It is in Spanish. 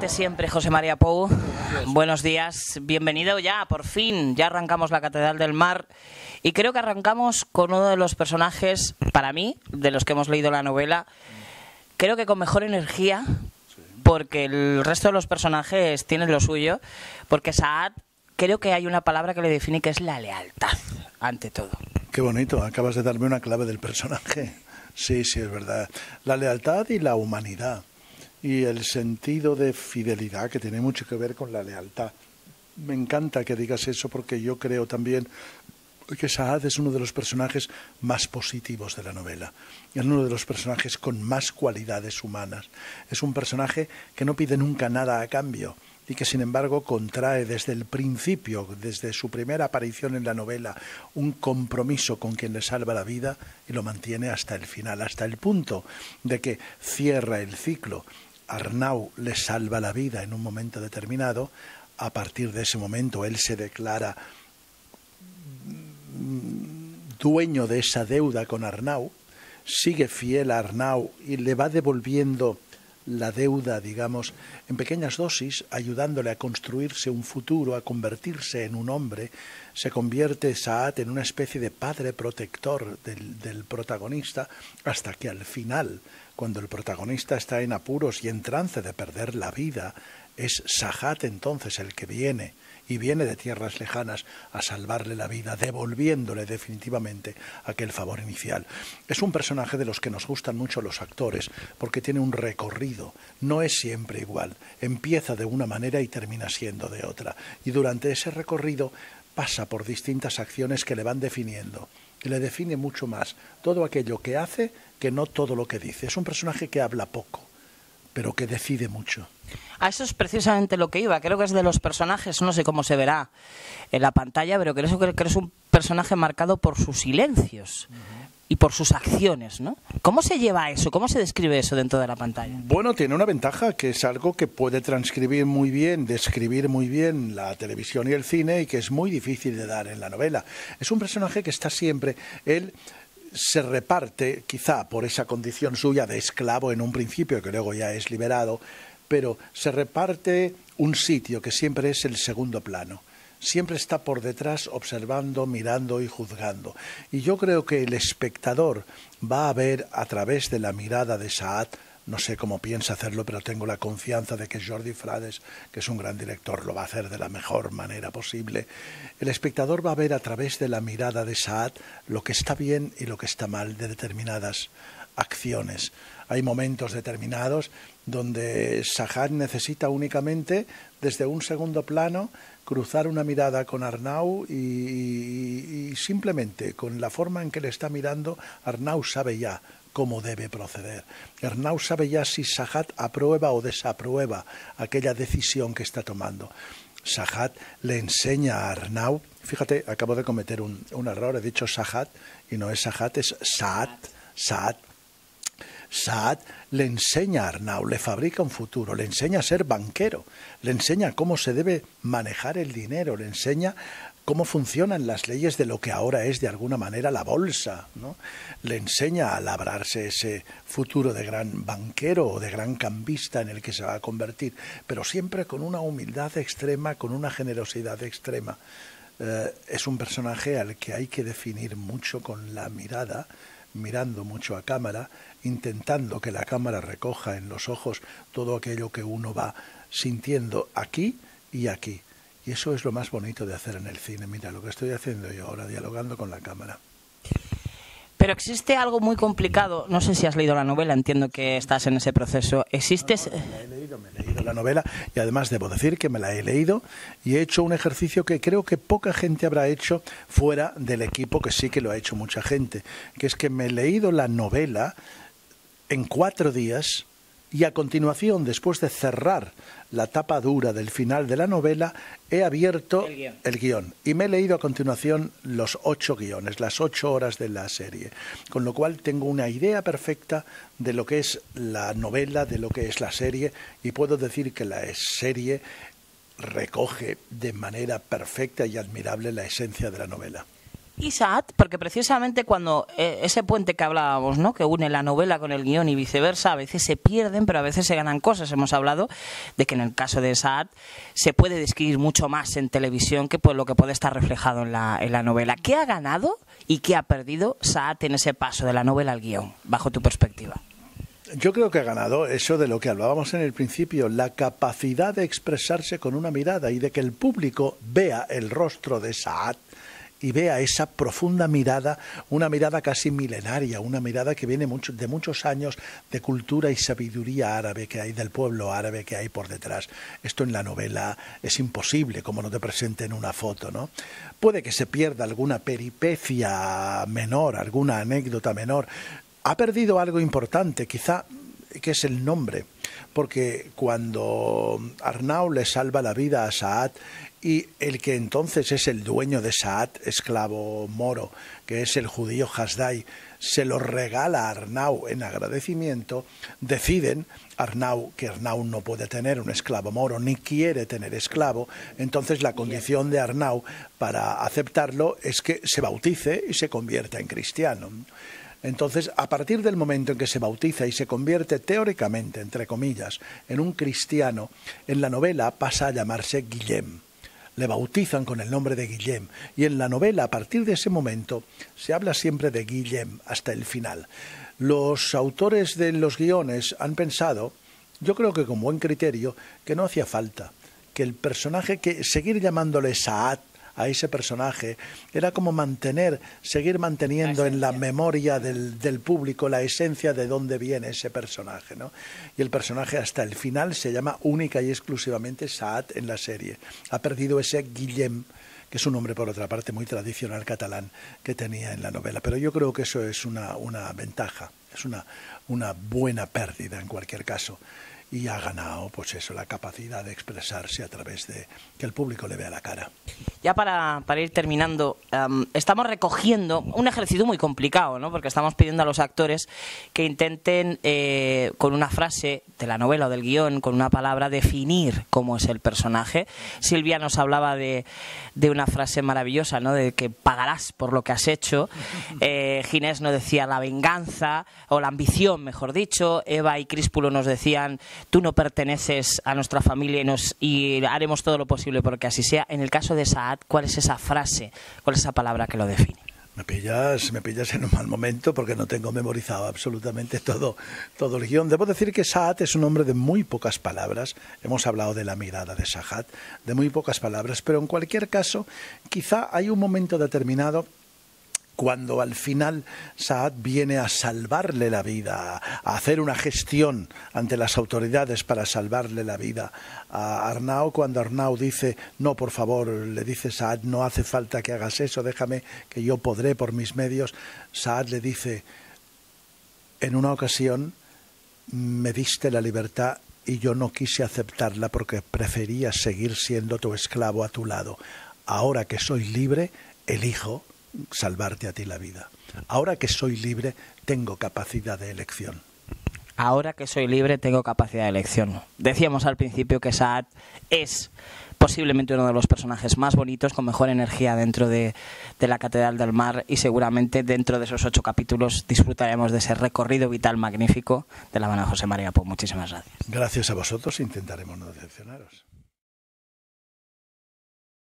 brillante siempre, José María Pou. Buenos días, bienvenido ya, por fin, ya arrancamos la Catedral del Mar y creo que arrancamos con uno de los personajes, para mí, de los que hemos leído la novela, creo que con mejor energía, porque el resto de los personajes tienen lo suyo, porque Saad, creo que hay una palabra que le define, que es la lealtad, ante todo. Qué bonito, acabas de darme una clave del personaje. Sí, sí, es verdad. La lealtad y la humanidad. Y el sentido de fidelidad, que tiene mucho que ver con la lealtad. Me encanta que digas eso, porque yo creo también que Saad es uno de los personajes más positivos de la novela. Es uno de los personajes con más cualidades humanas. Es un personaje que no pide nunca nada a cambio y que sin embargo contrae desde el principio, desde su primera aparición en la novela, un compromiso con quien le salva la vida y lo mantiene hasta el final, hasta el punto de que cierra el ciclo. Arnau le salva la vida en un momento determinado. A partir de ese momento él se declara dueño de esa deuda con Arnau, sigue fiel a Arnau y le va devolviendo la deuda, digamos, en pequeñas dosis, ayudándole a construirse un futuro, a convertirse en un hombre. Se convierte Saad en una especie de padre protector del protagonista, hasta que al final, cuando el protagonista está en apuros y en trance de perder la vida, es Saad entonces el que viene, y viene de tierras lejanas a salvarle la vida, devolviéndole definitivamente aquel favor inicial. Es un personaje de los que nos gustan mucho los actores, porque tiene un recorrido, no es siempre igual, empieza de una manera y termina siendo de otra, y durante ese recorrido pasa por distintas acciones que le van definiendo, y le define mucho más todo aquello que hace que no todo lo que dice. Es un personaje que habla poco, pero que decide mucho. A eso es precisamente lo que iba. Creo que es de los personajes, no sé cómo se verá en la pantalla, pero creo que es un personaje marcado por sus silencios y por sus acciones, ¿no? ¿Cómo se lleva eso? ¿Cómo se describe eso dentro de la pantalla? Bueno, tiene una ventaja, que es algo que puede transcribir muy bien, describir muy bien la televisión y el cine, y que es muy difícil de dar en la novela. Es un personaje que está siempre... Él se reparte, quizá por esa condición suya de esclavo en un principio, que luego ya es liberado, pero se reparte un sitio que siempre es el segundo plano. Siempre está por detrás observando, mirando y juzgando. Y yo creo que el espectador va a ver a través de la mirada de Saad, no sé cómo piensa hacerlo, pero tengo la confianza de que Jordi Frades, que es un gran director, lo va a hacer de la mejor manera posible. El espectador va a ver a través de la mirada de Saad lo que está bien y lo que está mal de determinadas acciones. Hay momentos determinados donde Saad necesita únicamente, desde un segundo plano, cruzar una mirada con Arnau y simplemente con la forma en que le está mirando, Arnau sabe ya cómo debe proceder. Arnau sabe ya si Saad aprueba o desaprueba aquella decisión que está tomando. Saad le enseña a Arnau, fíjate, acabo de cometer un error, he dicho Saad y no es Saad, es Saad. Saad le enseña a Arnau, le fabrica un futuro, le enseña a ser banquero, le enseña cómo se debe manejar el dinero, le enseña cómo funcionan las leyes de lo que ahora es de alguna manera la bolsa, ¿no? Le enseña a labrarse ese futuro de gran banquero o de gran cambista en el que se va a convertir, pero siempre con una humildad extrema, con una generosidad extrema. Es un personaje al que hay que definir mucho con la mirada, mirando mucho a cámara, intentando que la cámara recoja en los ojos todo aquello que uno va sintiendo aquí y aquí. Y eso es lo más bonito de hacer en el cine. Mira, lo que estoy haciendo yo ahora, dialogando con la cámara. Pero existe algo muy complicado, no sé si has leído la novela, entiendo que estás en ese proceso. ¿Existe? No, me he leído la novela, y además debo decir que me la he leído y he hecho un ejercicio que creo que poca gente habrá hecho fuera del equipo, que sí que lo ha hecho mucha gente, que es que me he leído la novela en 4 días y a continuación, después de cerrar la tapa dura del final de la novela, he abierto el guión y me he leído a continuación los 8 guiones, las 8 horas de la serie, con lo cual tengo una idea perfecta de lo que es la novela, de lo que es la serie, y puedo decir que la serie recoge de manera perfecta y admirable la esencia de la novela. Y Saad, porque precisamente cuando ese puente que hablábamos, ¿no?, que une la novela con el guión y viceversa, a veces se pierden, pero a veces se ganan cosas. Hemos hablado de que en el caso de Saad se puede describir mucho más en televisión que pues lo que puede estar reflejado en la novela. ¿Qué ha ganado y qué ha perdido Saad en ese paso de la novela al guión, bajo tu perspectiva? Yo creo que ha ganado eso de lo que hablábamos en el principio, la capacidad de expresarse con una mirada y de que el público vea el rostro de Saad y vea esa profunda mirada, una mirada casi milenaria, una mirada que viene de muchos años de cultura y sabiduría árabe que hay, del pueblo árabe que hay por detrás. Esto en la novela es imposible, como no te presenten una foto, ¿no? Puede que se pierda alguna peripecia menor, alguna anécdota menor. Ha perdido algo importante, quizá, que es el nombre, porque cuando Arnau le salva la vida a Saad, y el que entonces es el dueño de Saad, esclavo moro, que es el judío Hasdai, se lo regala a Arnau en agradecimiento, deciden que Arnau no puede tener un esclavo moro, ni quiere tener esclavo, entonces la condición de Arnau para aceptarlo es que se bautice y se convierta en cristiano. Entonces, a partir del momento en que se bautiza y se convierte teóricamente, entre comillas, en un cristiano, en la novela pasa a llamarse Guillem. Le bautizan con el nombre de Guillem y en la novela, a partir de ese momento, se habla siempre de Guillem hasta el final. Los autores de los guiones han pensado, yo creo que con buen criterio, que no hacía falta, que el personaje, que seguir llamándole Saad a ese personaje era como seguir manteniendo en la memoria del público la esencia de dónde viene ese personaje, ¿no? Y el personaje hasta el final se llama única y exclusivamente Saad en la serie. Ha perdido ese Guillem, que es un nombre por otra parte muy tradicional catalán que tenía en la novela. Pero yo creo que eso es una ventaja, es una buena pérdida en cualquier caso. Y ha ganado, pues eso, la capacidad de expresarse a través de que el público le vea la cara. Ya para ir terminando, estamos recogiendo un ejercicio muy complicado, ¿no? Porque estamos pidiendo a los actores que intenten, con una frase de la novela o del guión, con una palabra, definir cómo es el personaje. Silvia nos hablaba de una frase maravillosa, ¿no?, de que pagarás por lo que has hecho. Ginés nos decía la venganza, o la ambición, mejor dicho. Eva y Críspulo nos decían: tú no perteneces a nuestra familia y haremos todo lo posible porque así sea. En el caso de Saad, ¿cuál es esa frase, cuál es esa palabra que lo define? Me pillas en un mal momento porque no tengo memorizado absolutamente todo el guión. Debo decir que Saad es un hombre de muy pocas palabras. Hemos hablado de la mirada de Saad, de muy pocas palabras, pero en cualquier caso, quizá hay un momento determinado cuando al final Saad viene a salvarle la vida, a hacer una gestión ante las autoridades para salvarle la vida a Arnau, cuando Arnau dice: no, por favor, le dice Saad, no hace falta que hagas eso, déjame que yo podré por mis medios. Saad le dice: en una ocasión me diste la libertad y yo no quise aceptarla porque prefería seguir siendo tu esclavo a tu lado. Ahora que soy libre, elijo salvarte a ti la vida. Ahora que soy libre, tengo capacidad de elección. Ahora que soy libre, tengo capacidad de elección. Decíamos al principio que Saad es posiblemente uno de los personajes más bonitos, con mejor energía dentro de la Catedral del Mar, y seguramente dentro de esos 8 capítulos disfrutaremos de ese recorrido vital magnífico de la mano de José María Pou. Muchísimas gracias. Gracias a vosotros, intentaremos no decepcionaros.